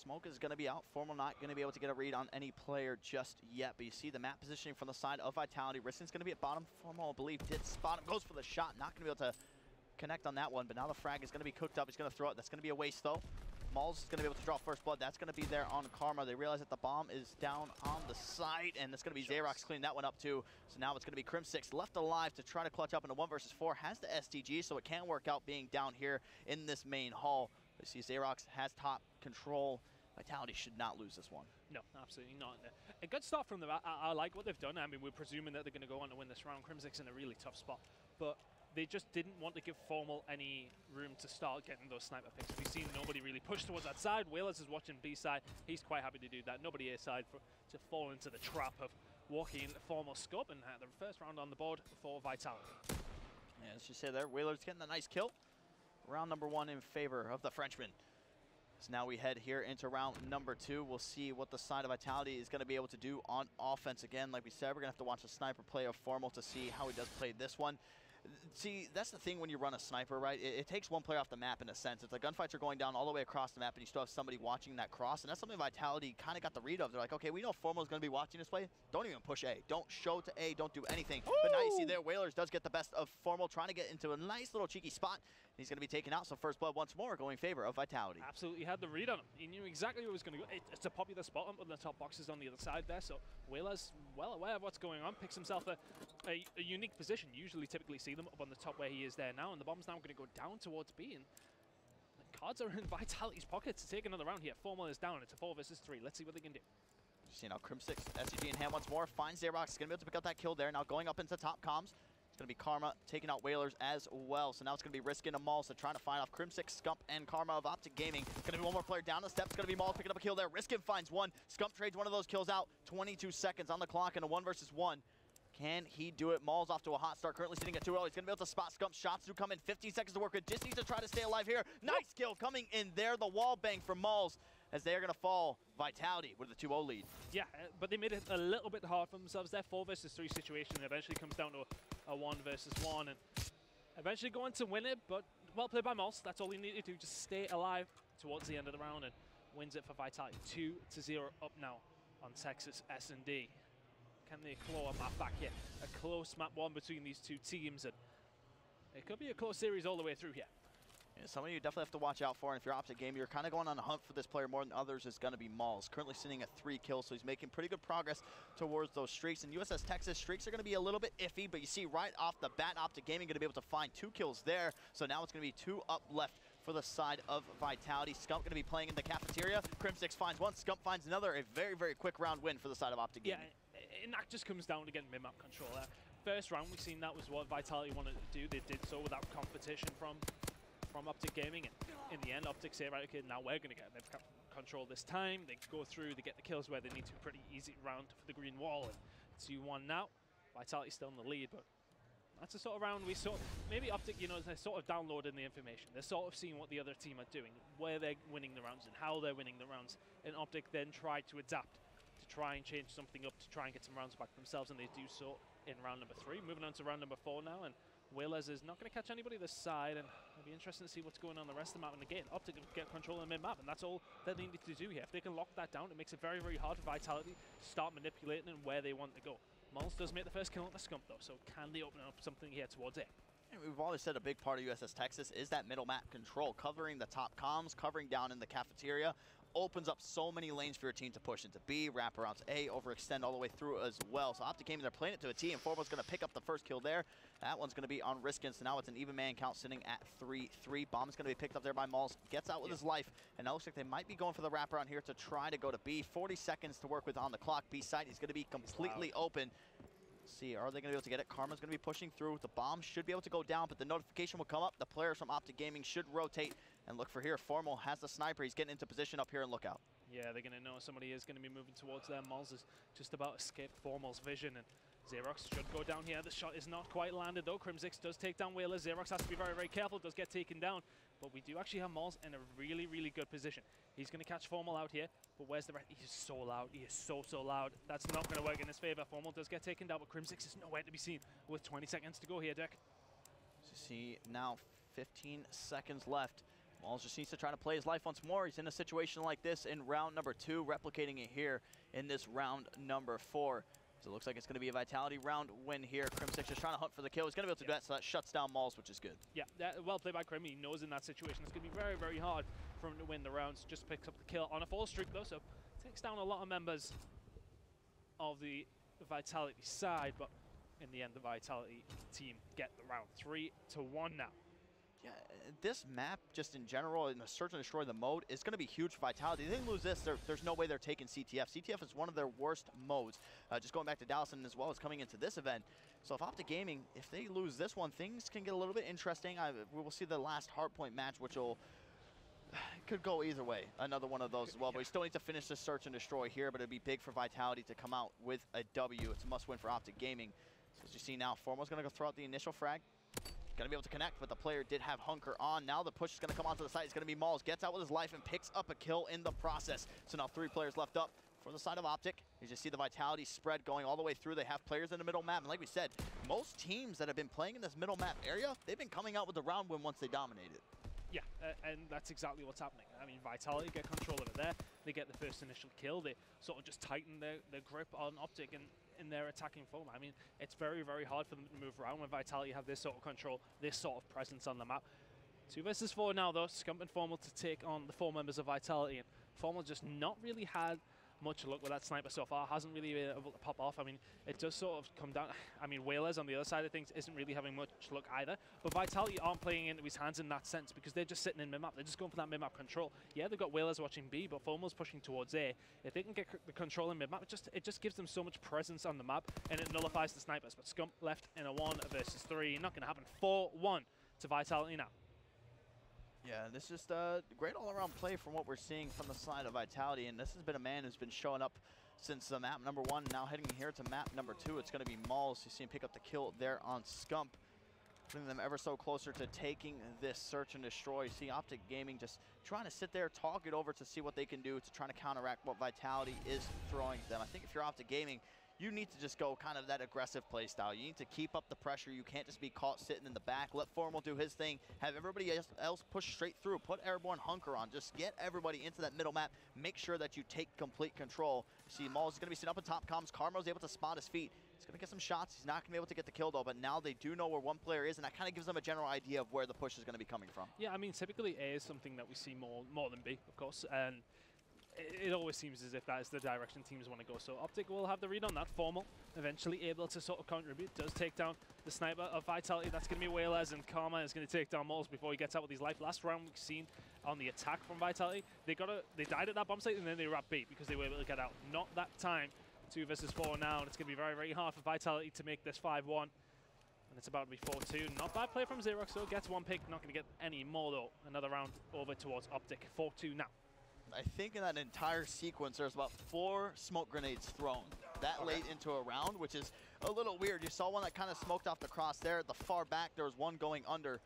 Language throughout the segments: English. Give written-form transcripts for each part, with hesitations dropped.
Smoke is going to be out. Formal not going to be able to get a read on any player just yet. But you see the map positioning from the side of Vitality. Riskin's going to be at bottom. Formal, I believe, did spot him. Goes for the shot. Not going to be able to connect on that one. But now the frag is going to be cooked up. He's going to throw it. That's going to be a waste, though. Maul's is going to be able to draw first blood. That's going to be there on Karma. They realize that the bomb is down on the side, and it's going to be Xerox cleaning that one up too. So now it's going to be Crim6 left alive to try to clutch up in a 1 versus 4. Has the STG, so it can work out being down here in this main hall. You see Xerox has top control. Vitality should not lose this one. No, absolutely not. A good start from them. I like what they've done. I mean, we're presuming that they're going to go on to win this round. Crim6 in a really tough spot, but they just didn't want to give Formal any room to start getting those sniper picks. We've seen nobody really push towards that side. Wailers is watching B side. He's quite happy to do that. Nobody A side to fall into the trap of walking into Formal scope, and the first round on the board for Vitality. Yeah, as you say there, Wailers getting a nice kill. Round number 1 in favor of the Frenchman. So now we head here into round number 2. We'll see what the side of Vitality is going to be able to do on offense. Again, like we said, we're going to have to watch the sniper play of Formal to see how he does play this one. See, that's the thing when you run a sniper, right? It takes one player off the map in a sense. If the gunfights are going down all the way across the map and you still have somebody watching that cross, and that's something Vitality kind of got the read of. They're like, okay, we know Formal is going to be watching this play. Don't even push A. Don't show to A. Don't do anything. Ooh! But now you see there, Wailers does get the best of Formal, trying to get into a nice little cheeky spot. He's going to be taken out, so first blood once more going in favor of Vitality. Absolutely had the read on him. He knew exactly where he was going to go. It's a popular spot on the top boxes on the other side there, so Wailers, well aware of what's going on, picks himself a unique position. Usually typically see them up on the top where he is there now, and the bomb's now going to go down towards B, and the cards are in Vitality's pocket to take another round here. Formal is down. It's a 4 versus 3. Let's see what they can do. You see now Crim6, SCG in hand once more, finds Xerox. He's going to be able to pick up that kill there. Now going up into top comms. It's going to be Karma taking out Wailers as well. So now it's going to be Riskin and Maul, so trying to find off Crim6, Scump, and Karma of OpTic Gaming. Going to be one more player down the steps. Going to be Maul picking up a kill there. Riskin finds one. Scump trades one of those kills out. 22 seconds on the clock in a 1 versus 1. Can he do it? Maul's off to a hot start, currently sitting at 2-0. He's going to be able to spot Scump. Shots do come in. 15 seconds to work with. Just needs to try to stay alive here. Nice kill coming in there. The wall bang from Maul's as they are going to fall. Vitality with the 2-0 lead. Yeah, but they made it a little bit hard for themselves. Their 4 versus 3 situation eventually comes down to a 1 versus 1. And eventually going to win it, but well played by Maul's. That's all he needed to do. Just stay alive towards the end of the round and wins it for Vitality. 2-0 up now on Texas S&D. Can they claw a map back here? A close map 1 between these two teams, and it could be a close series all the way through here. Yeah, somebody you definitely have to watch out for, and if you're OpTic Gaming, you're kind of going on a hunt for this player more than others, is going to be Maul's. Currently sitting at 3 kills, so he's making pretty good progress towards those streaks. And USS Texas streaks are going to be a little bit iffy, but you see right off the bat, OpTic Gaming going to be able to find 2 kills there. So now it's going to be 2 up left for the side of Vitality. Scump going to be playing in the cafeteria. Crim6 finds one, Scump finds another. A very, very quick round win for the side of OpTic Gaming. Yeah, and that just comes down to getting mid-map control there. First round, we've seen that was what Vitality wanted to do. They did so without competition from OpTic Gaming, and in the end, OpTic say, right, okay, now we're going to get mid-map control this time. They go through, they get the kills where they need to. Pretty easy round for the green wall, and 2-1 now. Vitality's still in the lead, but that's the sort of round we saw. Maybe OpTic, you know, they're sort of downloading the information. They're sort of seeing what the other team are doing, where they're winning the rounds and how they're winning the rounds. And OpTic then tried to adapt to try and change something up, to try and get some rounds back themselves, and they do so in round number 3. Moving on to round number 4 now, and Wailers is not going to catch anybody this side, and it'll be interesting to see what's going on the rest of the map. And again, OpTic can get control of the mid-map, and that's all that they need to do here. If they can lock that down, it makes it very, very hard for Vitality to start manipulating and where they want to go. Maul's does make the first kill on the Scump, though, so can they open up something here towards it? And we've always said a big part of USS Texas is that middle map control, covering the top comms, covering down in the cafeteria, opens up so many lanes for your team to push into B, wrap around to A, overextend all the way through as well. So OpTic Gaming, they're playing it to a T, and Formal's going to pick up the first kill there. That one's going to be on Riskin, so now it's an even man count sitting at 3-3. Bomb's going to be picked up there by Maul's, gets out with his life, and it looks like they might be going for the wraparound here to try to go to B. 40 seconds to work with on the clock. B side is going to be completely open. See, are they going to be able to get it? Karma's going to be pushing through. The bomb should be able to go down, but the notification will come up. The players from OpTic Gaming should rotate and look for here. Formal has the sniper. He's getting into position up here and look out. Yeah, they're going to know somebody is going to be moving towards them. Maul's is just about escaped Formal's vision, and Xerox should go down here. The shot is not quite landed, though. Crim6 does take down Wailers. Xerox has to be very, very careful. Does get taken down, but we do actually have Maul's in a really, really good position. He's going to catch Formal out here, but where's the rest? He is so loud. He is so, so loud. That's not going to work in his favor. Formal does get taken down, but Crim6 is nowhere to be seen with 20 seconds to go here, Dick. So see, now 15 seconds left. Walls just needs to try to play his life once more. He's in a situation like this in round number 2, replicating it here in this round number 4. So it looks like it's going to be a Vitality round win here. Crim6 just trying to hunt for the kill. He's going to be able to do that, so that shuts down Mauls, which is good. Yeah, well played by Crim. He knows in that situation it's going to be very, very hard for him to win the rounds. Just picks up the kill on a 4 streak, though, so takes down a lot of members of the Vitality side, but in the end, the Vitality team get the round 3-1 now. Yeah, this map, just in general, in the Search and Destroy the mode, is going to be huge for Vitality. If they lose this, there's no way they're taking CTF. CTF is one of their worst modes. Just going back to Dallas and as well as coming into this event. So if OpTic Gaming, if they lose this one, things can get a little bit interesting. We will see the last hardpoint match, which could go either way. Another one of those as well. But we still need to finish this Search and Destroy here, but it'd be big for Vitality to come out with a W. It's a must-win for OpTic Gaming. So as you see now, Formal's going to go throw out the initial frag. Going to be able to connect, but the player did have Hunker on. Now the push is going to come onto the side. It's going to be Mauls. Gets out with his life and picks up a kill in the process. So now 3 players left up for the side of OpTic. You just see the Vitality spread going all the way through. They have players in the middle map. And like we said, most teams that have been playing in this middle map area, they've been coming out with the round win once they dominate it. Yeah, and that's exactly what's happening. I mean, Vitality get control of it there. They get the first initial kill. They sort of just tighten their grip on OpTic and in their attacking form. I mean, it's very, very hard for them to move around when Vitality have this sort of control, this sort of presence on the map. 2 versus 4 now, though. Scump and Formal to take on the 4 members of Vitality. And Formal just not really had much luck with that sniper so far. Hasn't really been able to pop off. I mean, it does sort of come down. I mean, Whalers on the other side of things isn't really having much luck either. But Vitality aren't playing into his hands in that sense because they're just sitting in mid-map. They're just going for that mid-map control. Yeah, they've got Whalers watching B, but Formal's pushing towards A. If they can get the control in mid-map, it just gives them so much presence on the map, and it nullifies the snipers. But Scump left in a 1 versus 3. Not going to happen. 4-1 to Vitality now. Yeah, this is great all-around play from what we're seeing from the side of Vitality, and this has been a man who's been showing up since map number 1, now heading here to map number 2. It's going to be Mauls. You see him pick up the kill there on Scump, putting them ever so closer to taking this Search and Destroy. You see OpTic Gaming just trying to sit there, talk it over to see what they can do to try to counteract what Vitality is throwing to them. I think if you're OpTic Gaming, you need to just go kind of that aggressive play style. You need to keep up the pressure. You can't just be caught sitting in the back. Let Formal do his thing. Have everybody else push straight through. Put Airborne Hunker on. Just get everybody into that middle map. Make sure that you take complete control. You see Mauls is going to be sitting up in top comms. Carmo's able to spot his feet. He's going to get some shots. He's not going to be able to get the kill, though, but now they do know where one player is, and that kind of gives them a general idea of where the push is going to be coming from. Yeah, I mean, typically A is something that we see more than B, of course, and it always seems as if that is the direction teams want to go. So OpTic will have the read on that. Formal eventually able to sort of contribute. Does take down the sniper of Vitality. That's going to be Whalers, and Karma is going to take down Mauls before he gets out with his life. Last round we've seen on the attack from Vitality, they died at that bomb site and then they wrapped B because they were able to get out. Not that time. 2 versus 4 now, and it's going to be very, very hard for Vitality to make this 5-1. And it's about to be 4-2. Not bad play from Xerox, so gets 1 pick. Not going to get any more, though. Another round over towards OpTic. 4-2 now. I think in that entire sequence, there's about 4 smoke grenades thrown that late into a round, which is a little weird. You saw one that kind of smoked off the cross there. At the far back, there was one going under.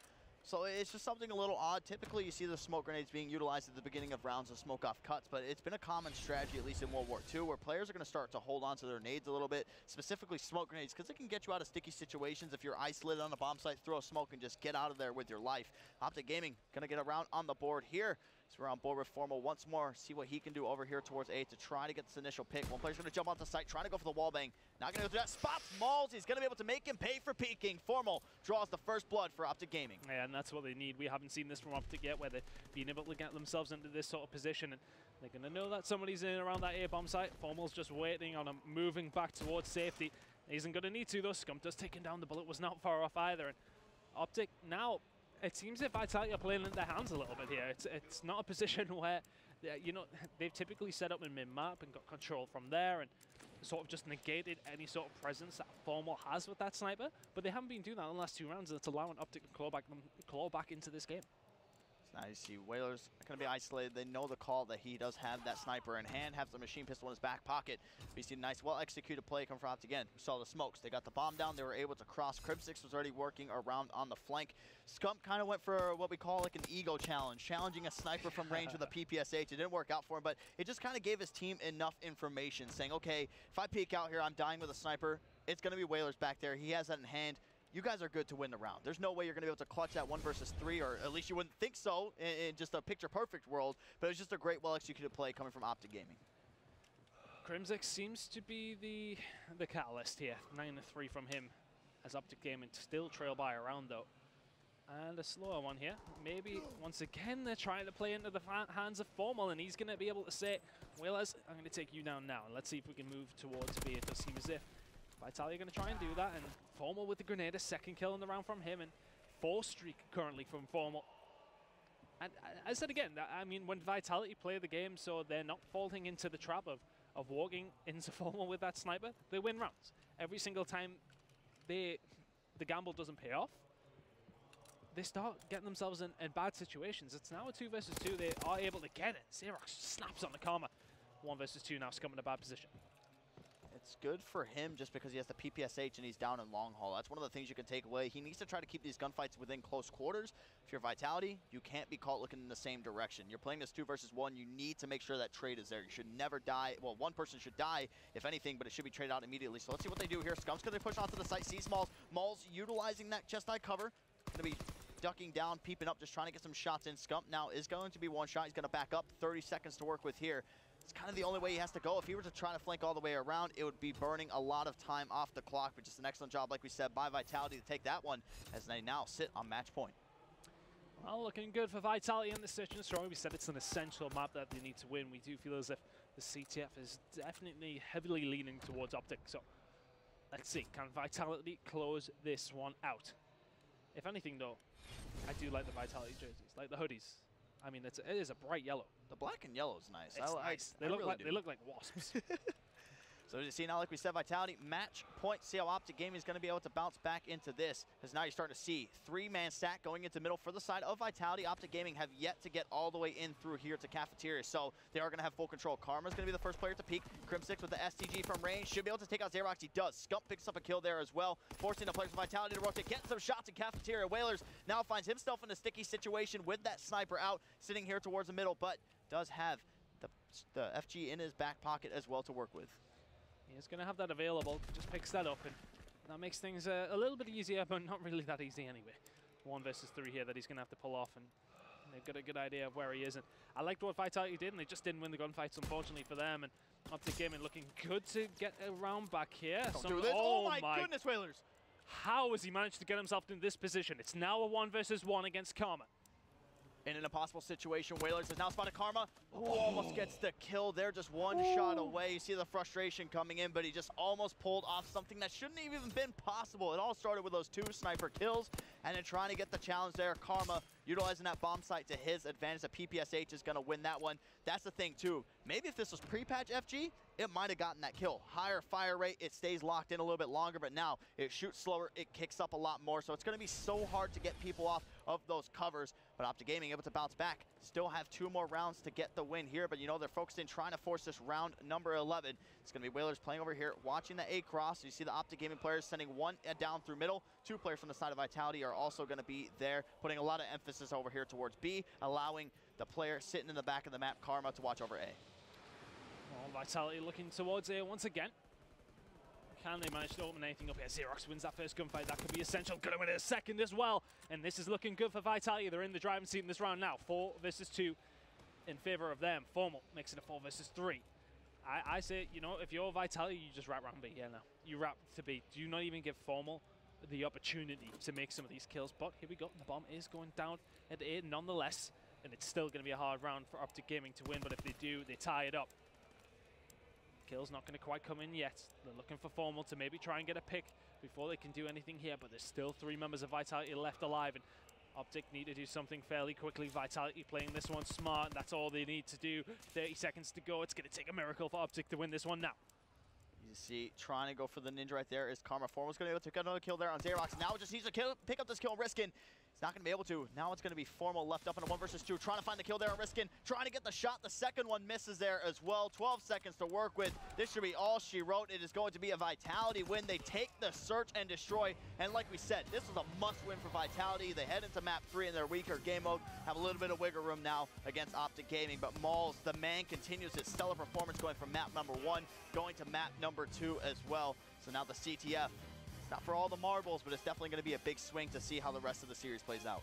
So it's just something a little odd. Typically, you see the smoke grenades being utilized at the beginning of rounds of smoke off cuts, but it's been a common strategy, at least in World War II, where players are going to start to hold on to their nades a little bit, specifically smoke grenades, because it can get you out of sticky situations. If you're isolated on a bomb site, throw a smoke and just get out of there with your life. OpTic Gaming going to get a round on the board here. So we're on board with Formal once more. See what he can do over here towards A to try to get this initial pick. One player's going to jump off the site, trying to go for the wall bang. Not going to go through that. Spots Mauls. He's going to be able to make him pay for peeking. Formal draws the first blood for OpTic Gaming. Yeah, and that's what they need. We haven't seen this from OpTic yet, where they've been able to get themselves into this sort of position. And they're going to know that somebody's in around that A bomb site. Formal's just waiting on him, moving back towards safety. He isn't going to need to, though. Scump does take him down. The bullet was not far off either. And OpTic now, it seems that Vitality are playing in their hands a little bit here. It's not a position where, you know, they've typically set up in mid-map and got control from there and sort of just negated any sort of presence that Formal has with that sniper. But they haven't been doing that in the last 2 rounds, and it's allowing OpTic to claw back into this game. Now you see Whalers are going to be isolated. They know the call that he does have that sniper in hand, has the machine pistol in his back pocket. We see a nice, well-executed play come from OpTic again. We saw the smokes. They got the bomb down. They were able to cross. Crim6 was already working around on the flank. Scump kind of went for what we call like an ego challenge, challenging a sniper from range with a PPSH. It didn't work out for him, but it just kind of gave his team enough information, saying, okay, if I peek out here, I'm dying with a sniper. It's going to be Whalers back there. He has that in hand. you guys are good to win the round. There's no way you're going to be able to clutch that 1 versus 3, or at least you wouldn't think so in just a picture-perfect world, but it's just a great, well-executed play coming from OpTic Gaming. Crimsix seems to be the catalyst here. 9-3 from him, as OpTic Gaming still trail by a round, though. And a slower one here. Maybe, once again, they're trying to play into the hands of Formal, and he's going to be able to say, Whalers, I'm going to take you down now. And let's see if we can move towards B. It does seem as if Vitality are going to try and do that, and Formal with the grenade, a second kill in the round from him, and 4 streak currently from Formal. And I said again, I mean, when Vitality play the game so they're not falling into the trap of walking into Formal with that sniper, they win rounds. Every single time the gamble doesn't pay off, they start getting themselves in bad situations. It's now a 2 versus 2. They are able to get it. Xerox snaps on the Karma. 1 versus 2 now, Scum in a bad position. It's good for him just because he has the PPSH and he's down in long haul. That's one of the things you can take away. He needs to try to keep these gunfights within close quarters. If you're Vitality, you can't be caught looking in the same direction. You're playing this 2 versus 1. You need to make sure that trade is there. You should never die. Well, one person should die, if anything, but it should be traded out immediately. So let's see what they do here. Scum's going to push onto the site, sees Maul's. Maul's utilizing that chest eye cover. Going to be ducking down, peeping up, just trying to get some shots in. Scump now is going to be one shot. He's going to back up. 30 seconds to work with here. It's kind of the only way he has to go. If he were to try to flank all the way around, it would be burning a lot of time off the clock, but just an excellent job, like we said, by Vitality to take that one, as they now sit on match point. Well, looking good for Vitality in the search and destroy. We said it's an essential map that they need to win. We do feel as if the CTF is definitely heavily leaning towards OpTic, so let's see, can Vitality close this one out? If anything, though, I do like the Vitality jerseys, like the hoodies. I mean, it is a bright yellow. The black and yellow is nice. It's nice. They look like wasps. So as you see now, like we said, Vitality match point. See how OpTic Gaming is going to be able to bounce back into this. Because now you're starting to see 3-man stack going into middle for the side of Vitality. OpTic Gaming have yet to get all the way in through here to Cafeteria. So they are going to have full control. Karma's going to be the first player to peek. Crimsix with the STG from range should be able to take out Xerox. He does. Scump picks up a kill there as well, forcing the players of Vitality to rotate, getting some shots in Cafeteria. Whalers now finds himself in a sticky situation with that sniper out, sitting here towards the middle, but does have the FG in his back pocket as well to work with. He's going to have that available, just picks that up, and that makes things a little bit easier, but not really that easy anyway. 1 versus 3 here that he's going to have to pull off, and they've got a good idea of where he is. And I liked what Vitality did, and they just didn't win the gunfights, unfortunately for them. And OpTic Gaming looking good to get around back here. Oh my goodness, Whalers! How has he managed to get himself in this position? It's now a 1 versus 1 against Karma. In an impossible situation, Whalers has now spotted Karma, who almost gets the kill there, just one shot away. You see the frustration coming in, but he just almost pulled off something that shouldn't have even been possible. It all started with those 2 sniper kills, and then trying to get the challenge there. Karma utilizing that bomb site to his advantage. The PPSH is going to win that one. That's the thing, too. Maybe if this was pre-patch FG, it might have gotten that kill. Higher fire rate, it stays locked in a little bit longer, but now it shoots slower, it kicks up a lot more, so it's going to be so hard to get people off of those covers. But OpTic Gaming able to bounce back. Still have 2 more rounds to get the win here, but you know they're focused in trying to force this round number 11. It's going to be Whalers playing over here, watching the A cross. You see the OpTic Gaming players sending 1 down through middle. 2 players from the side of Vitality are also going to be there, putting a lot of emphasis over here towards B, allowing the player sitting in the back of the map, Karma, to watch over A. Well, Vitality looking towards A once again. Can they manage to open anything up here? Xerox wins that first gunfight. That could be essential. Gonna win it a second as well. And this is looking good for Vitality. They're in the driving seat in this round now. 4 versus 2 in favor of them. Formal makes it a 4 versus 3. I say, you know, if you're Vitality, you just wrap round B. Yeah, no. You wrap to B. Do not even give Formal the opportunity to make some of these kills. But here we go. The bomb is going down at A nonetheless. And it's still going to be a hard round for OpTic Gaming to win. But if they do, they tie it up. Kill's not going to quite come in yet. They're looking for Formal to maybe try and get a pick before they can do anything here, but there's still 3 members of Vitality left alive, and OpTic need to do something fairly quickly. Vitality playing this one smart, and that's all they need to do. 30 seconds to go. It's going to take a miracle for OpTic to win this one now. You see, trying to go for the ninja right there is Karma. Formal's going to be able to get another kill there on Xerox. Now it just needs to pick up this kill, Riskin. He's not going to be able to. Now it's going to be Formal left up in a 1 versus 2. Trying to find the kill there on Riskin. Trying to get the shot. The second one misses there as well. 12 seconds to work with. This should be all she wrote. It is going to be a Vitality win. They take the search and destroy. And like we said, this was a must win for Vitality. They head into map 3 in their weaker game mode. Have a little bit of wiggle room now against OpTic Gaming. But Mauls, the man, continues his stellar performance going from map number 1 going to map number 2 as well. So now the CTF Not for all the marbles, but it's definitely going to be a big swing to see how the rest of the series plays out.